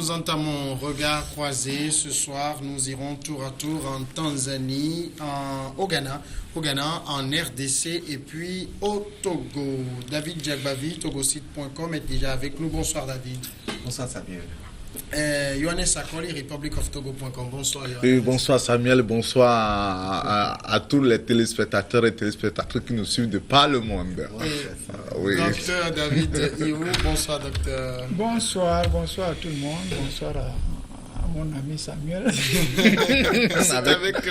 nous entamons Regard croisé. Ce soir, nous irons tour à tour en Tanzanie, au Ghana, en RDC et puis au Togo. David Djagbavi, togosite.com est déjà avec nous. Bonsoir David. Bonsoir Samuel. Yohannes Sakoli, republicoftogo.com. Bonsoir Yohannes. Oui, bonsoir Samuel, bonsoir à tous les téléspectateurs et téléspectatrices qui nous suivent de par le monde. Oui. Docteur David Iou, bonsoir docteur. Bonsoir à tout le monde, bonsoir à mon ami Samuel.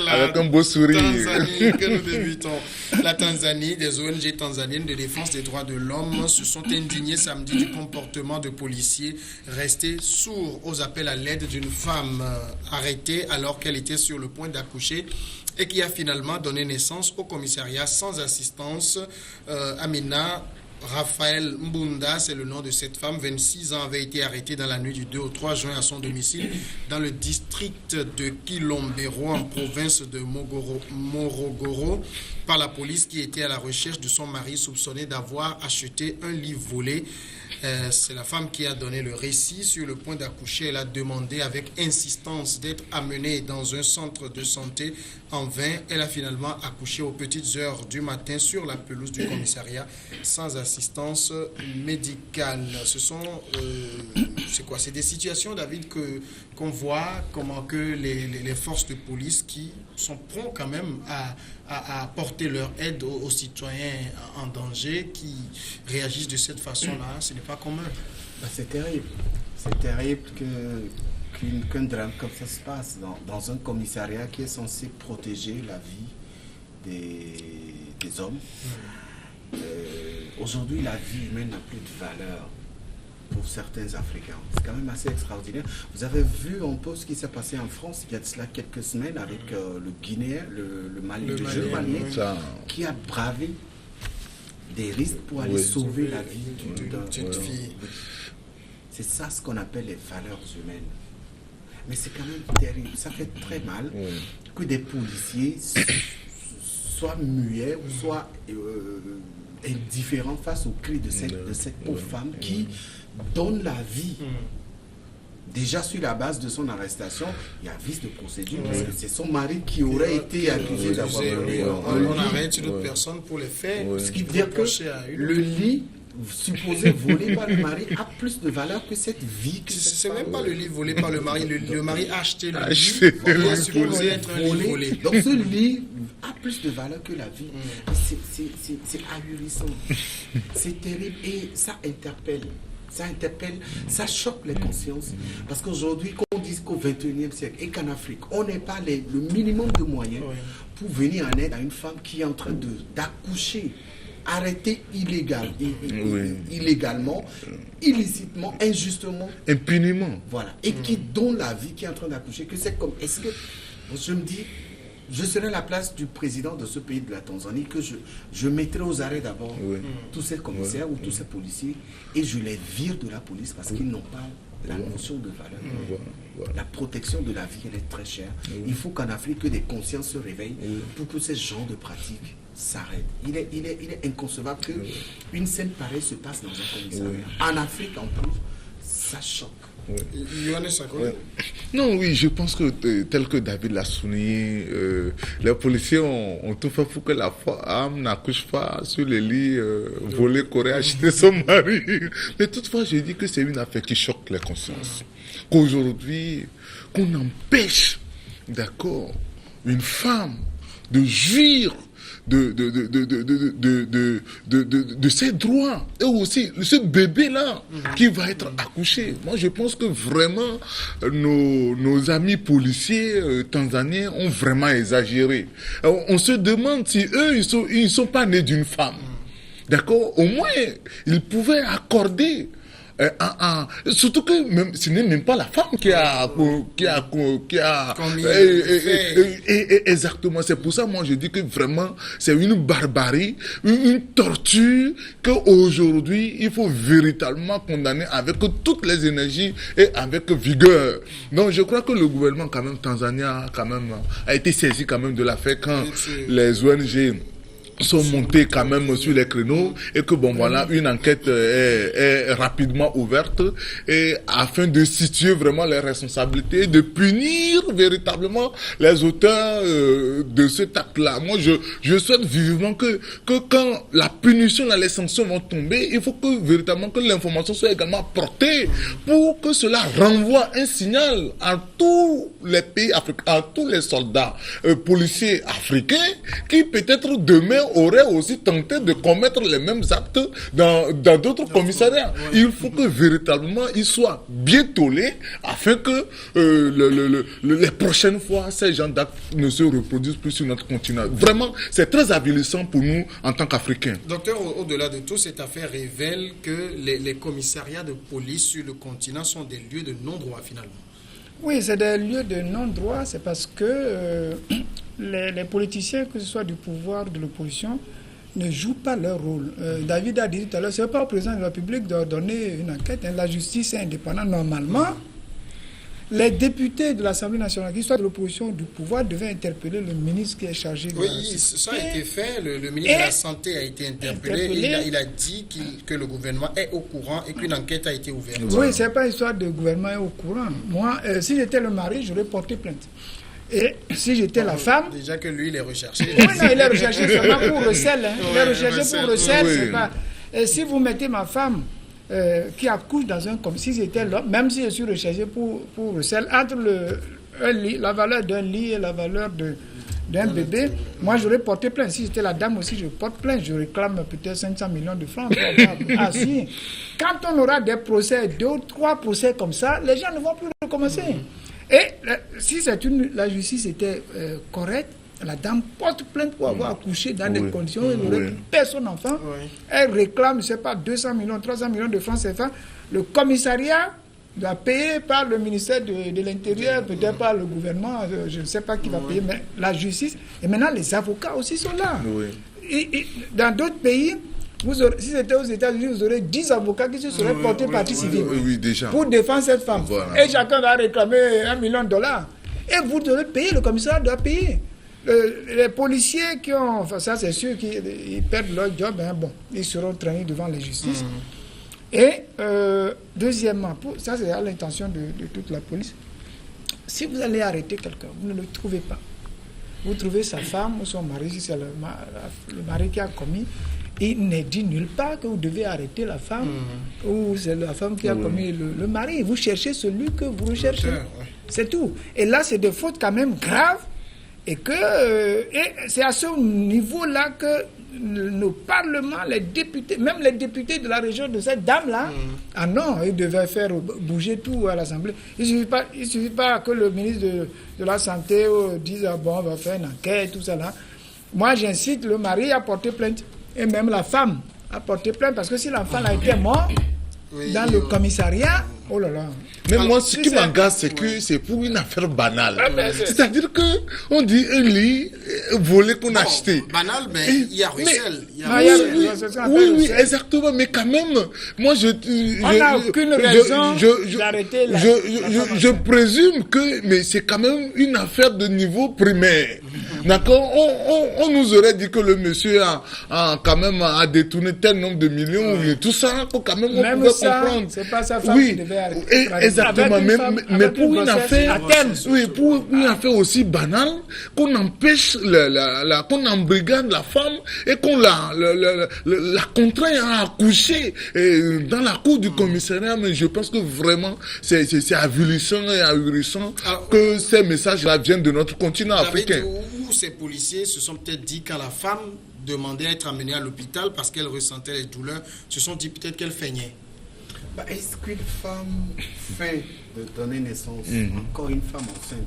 avec un beau sourire. Tanzanie que nous débutons. La Tanzanie, des ONG tanzaniennes de défense des droits de l'homme se sont indignées samedi du comportement de policiers restés sourds aux appels à l'aide d'une femme arrêtée alors qu'elle était sur le point d'accoucher et qui a finalement donné naissance au commissariat sans assistance. Amina Raphaël Mbunda, c'est le nom de cette femme, 26 ans, avait été arrêtée dans la nuit du 2 au 3 juin à son domicile dans le district de Kilombero en province de Morogoro par la police qui était à la recherche de son mari soupçonné d'avoir acheté un livre volé. C'est la femme qui a donné le récit. Sur le point d'accoucher, elle a demandé avec insistance d'être amenée dans un centre de santé. En vain, elle a finalement accouché aux petites heures du matin sur la pelouse du commissariat sans assistance médicale. Ce sont, c'est des situations, David, qu'on voit comment que les forces de police qui sont prompts quand même à apporter leur aide aux citoyens en danger, qui réagissent de cette façon-là, ce n'est pas commun. C'est terrible. C'est terrible qu'un drame comme ça se passe dans un commissariat qui est censé protéger la vie des hommes. Aujourd'hui, la vie humaine n'a plus de valeur pour certains Africains. C'est quand même assez extraordinaire. Vous avez vu un peu ce qui s'est passé en France il y a de cela quelques semaines avec le Guinéen, le jeune Malien, qui a bravé des risques pour aller sauver la vie d'une fille. C'est ça ce qu'on appelle les valeurs humaines. Mais c'est quand même terrible. Ça fait très mal que des policiers soient muets ou soient indifférents face aux cris de cette pauvre femme qui donne la vie. Déjà sur la base de son arrestation, il y a vice de procédure parce que c'est son mari qui aurait été accusé d'avoir volé. On arrête une autre personne pour les faits. Ce qui veut dire que le lit supposé volé par le mari a plus de valeur que cette vie. C'est même pas le lit volé par le mari. Le mari a acheté le lit qui est supposé être un lit volé. Donc ce lit a plus de valeur que la vie. C'est ahurissant. C'est terrible et ça interpelle. Ça choque les consciences. Parce qu'aujourd'hui, qu'on dise qu'au XXIe siècle et qu'en Afrique, on n'ait pas le minimum de moyens pour venir en aide à une femme qui est en train d'accoucher, arrêtée illégalement, illicitement, injustement. Impuniment. Voilà. Et qui donne la vie, qui est en train d'accoucher. Que c'est comme. Est-ce que. Je me dis. Je serais à la place du président de ce pays de la Tanzanie que je mettrais aux arrêts d'abord tous ces commissaires ou tous ces policiers et je les vire de la police parce qu'ils n'ont pas la notion de valeur. La protection de la vie, elle est très chère. Il faut qu'en Afrique, que des consciences se réveillent pour que ces genres de pratiques s'arrêtent. Il est inconcevable qu'une scène pareille se passe dans un commissariat. En Afrique, en plus, ça choque. Non, oui, je pense que tel que David l'a souligné, les policiers ont tout fait pour que la femme n'accouche pas sur les lits volés qu'aurait acheté son mari. Mais toutefois, je dis que c'est une affaire qui choque les consciences. Qu'aujourd'hui, qu'on empêche, d'accord, une femme de jouir de ses droits et aussi ce bébé là qui va être accouché. Moi je pense que vraiment nos amis policiers tanzaniens ont vraiment exagéré. On se demande si eux ils sont pas nés d'une femme, d'accord, au moins ils pouvaient accorder surtout que même, ce n'est même pas la femme qui a exactement. C'est pour ça moi je dis que vraiment c'est une barbarie, une torture que aujourd'hui il faut véritablement condamner avec toutes les énergies et avec vigueur. Donc je crois que le gouvernement quand même tanzanien a été saisi quand même de l'affaire quand les ONG sont montés quand même sur les créneaux et que bon voilà, une enquête est rapidement ouverte et afin de situer vraiment les responsabilités, de punir véritablement les auteurs de cet acte-là. Moi, je souhaite vivement que quand la punition, les sanctions vont tomber, il faut que véritablement que l'information soit également portée pour que cela renvoie un signal à tous les pays africains, à tous les soldats policiers africains qui peut-être demain auraient aussi tenté de commettre les mêmes actes dans d'autres commissariats. Il faut que véritablement ils soient bien tollés afin que les prochaines fois ces gens d'actes ne se reproduisent plus sur notre continent. Vraiment, c'est très avilissant pour nous en tant qu'Africains. Docteur, au-delà de tout, cette affaire révèle que les commissariats de police sur le continent sont des lieux de non-droit finalement. Oui, c'est des lieux de non-droit, c'est parce que les politiciens, que ce soit du pouvoir ou de l'opposition, ne jouent pas leur rôle. David a dit tout à l'heure, ce n'est pas au président de la République de donner une enquête. La justice est indépendante. Normalement, les députés de l'Assemblée nationale, qu'ils soient de l'opposition ou du pouvoir, devaient interpeller le ministre qui est chargé de la Oui, ça a été fait. Le ministre de la Santé a été interpellé. Il a dit que le gouvernement est au courant et qu'une enquête a été ouverte. Oui, ce n'est pas histoire de gouvernement est au courant. Moi, si j'étais le mari, j'aurais porté plainte. Et si j'étais la femme... Déjà que lui, il est recherché. Oui, non, il est recherché seulement pour recel. Hein. Il est recherché pour recel. Oui. Pas... Et si vous mettez ma femme qui accouche dans un... Comme si c'était l'homme, même si je suis recherché pour recel, entre la valeur d'un lit et la valeur d'un bébé, moi j'aurais porté plainte. Si j'étais la dame aussi, je porte plainte. Je réclame peut-être 500 millions de francs. Ah si. Quand on aura des procès, 2 ou 3 procès comme ça, les gens ne vont plus recommencer. Et si la justice était correcte, la dame porte plainte pour avoir accouché dans des conditions où il n'aurait plus son enfant. Elle réclame, je ne sais pas, 200 millions, 300 millions de francs CFA. Le commissariat doit payer par le ministère de l'Intérieur, peut-être par le gouvernement, je ne sais pas qui va payer, mais la justice. Et maintenant, les avocats aussi sont là. Et dans d'autres pays, si c'était aux États-Unis, vous aurez 10 avocats qui se seraient portés partie civile pour défendre cette femme. Voilà. Et chacun va réclamer $1 million. Et vous devez payer, le commissaire doit payer. Les policiers qui ont... Enfin, ça, c'est sûr qu'ils perdent leur job. Hein, bon, ils seront traînés devant la justice. Et deuxièmement, ça, c'est à l'intention de toute la police. Si vous allez arrêter quelqu'un, vous ne le trouvez pas. Vous trouvez sa femme ou son mari, si c'est le mari qui a commis, il n'est dit nulle part que vous devez arrêter la femme ou c'est la femme qui a commis le mari. Vous cherchez celui que vous recherchez. C'est tout. Et là, c'est des fautes quand même graves. Et c'est à ce niveau-là que nos parlements, les députés, même les députés de la région de cette dame-là, ah non, ils devaient faire bouger tout à l'Assemblée. Il ne suffit pas que le ministre de la Santé dise ah bon, on va faire une enquête, tout ça là. Moi, j'incite le mari à porter plainte. Et même la femme a porté plainte parce que si l'enfant a été mort dans le commissariat, oh là là. Mais moi, ce qui m'agace, c'est que c'est pour une affaire banale. C'est-à-dire qu'on dit un lit volé qu'on a acheté. Banal, mais il y a recel. Oui, exactement. Mais quand même, moi, on n'a aucune raison d'arrêter je présume que mais c'est quand même une affaire de niveau primaire. D'accord, on nous aurait dit que le monsieur a quand même a détourné tel nombre de millions et tout ça pour quand même on pouvait comprendre. C'est pas sa femme qui devait arrêter. Exactement, mais pour une affaire, pour une affaire aussi banale qu'on empêche qu'on embrigade la femme et qu'on la contraint à accoucher dans la cour du commissariat, mais je pense que vraiment c'est avilissant et ahurissant que ces messages-là viennent de notre continent africain. Ces policiers se sont peut-être dit quand la femme demandait à être amenée à l'hôpital parce qu'elle ressentait les douleurs, se sont dit peut-être qu'elle feignait. Est-ce qu'une femme feint de donner naissance, encore une femme enceinte?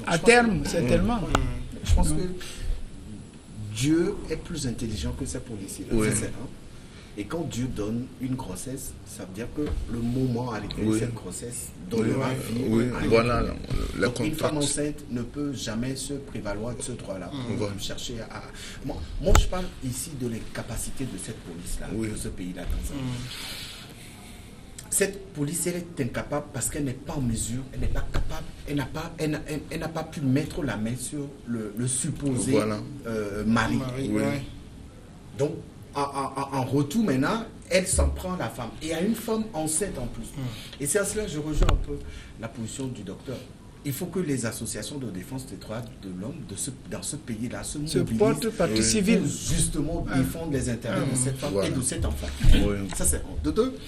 À terme, certainement. Je pense que Dieu est plus intelligent que ces policiers. Et quand Dieu donne une grossesse, ça veut dire que le moment arrivé, cette grossesse donnera vie. Voilà. Donc une femme enceinte ne peut jamais se prévaloir de ce droit-là. On va chercher à... Moi, je parle ici de les capacités de cette police-là, de ce pays-là. cette police, elle est incapable parce qu'elle n'est pas en mesure, elle n'est pas capable, elle n'a pas pu mettre la main sur le supposé mari. Oui. Donc, en retour maintenant, elle s'en prend à la femme. Et à une femme enceinte en plus. Et c'est à cela que je rejoins un peu la position du docteur. Il faut que les associations de défense des droits de l'homme dans ce pays-là se mobilisent partie civile pour justement défendre les intérêts de cette femme et de cet enfant. Ça, c'est un. De deux,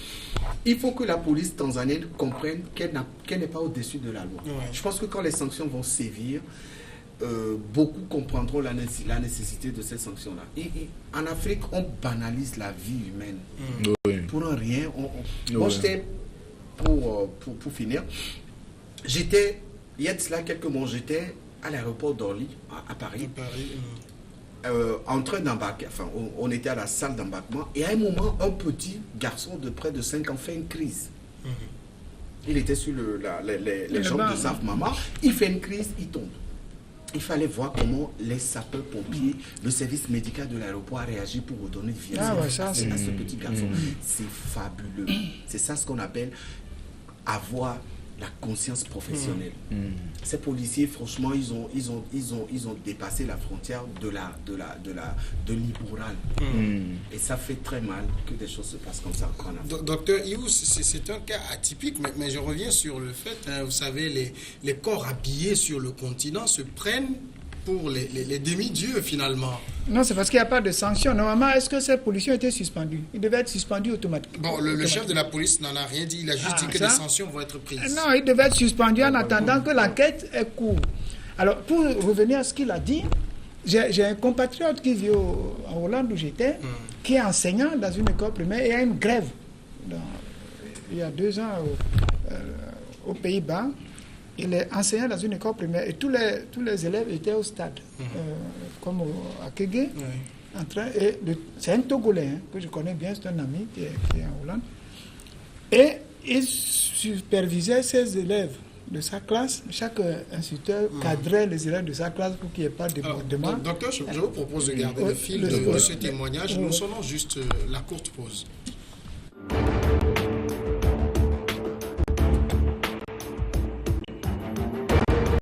il faut que la police tanzanienne comprenne qu'elle n'est pas au-dessus de la loi. Je pense que quand les sanctions vont sévir, beaucoup comprendront la nécessité de ces sanctions-là. Et en Afrique, on banalise la vie humaine. Pour un rien. Moi, j'étais, pour finir, il y a de cela quelques mois, j'étais à l'aéroport d'Orly, à Paris, en train d'embarquer. Enfin, on était à la salle d'embarquement, et à un moment, un petit garçon de près de 5 ans fait une crise. Il était sur les jambes de sa maman, il fait une crise, il tombe. Il fallait voir comment les sapeurs-pompiers, le service médical de l'aéroport a réagi pour redonner vie à ce petit garçon. C'est fabuleux. C'est ça ce qu'on appelle avoir la conscience professionnelle. Ces policiers, franchement, ils ont dépassé la frontière de l'immoral. Et ça fait très mal que des choses se passent comme ça. Docteur Iou, c'est un cas atypique, mais je reviens sur le fait, vous savez, les corps habillés sur le continent se prennent pour les demi-dieux finalement. Non, c'est parce qu'il n'y a pas de sanction. Normalement, est-ce que ces policiers ont été suspendus? Ils devaient être suspendus automatiquement. Bon, le chef de la police n'en a rien dit. Il a juste dit que des sanctions vont être prises. Non, ils devaient être suspendus en attendant que l'enquête est court. Alors, pour revenir à ce qu'il a dit, j'ai un compatriote qui vit en Hollande où j'étais, qui est enseignant dans une école primaire et il y a une grève. Il y a 2 ans aux Pays-Bas. Il est enseignant dans une école primaire et tous les élèves étaient au stade, comme à Kégué. C'est un Togolais que je connais bien, c'est un ami qui est en Hollande. Et il supervisait ses élèves de sa classe. Chaque instituteur cadrait les élèves de sa classe pour qu'il n'y ait pas de débordement. Docteur, je vous propose de garder le fil de ce témoignage. Nous sonnons juste la courte pause.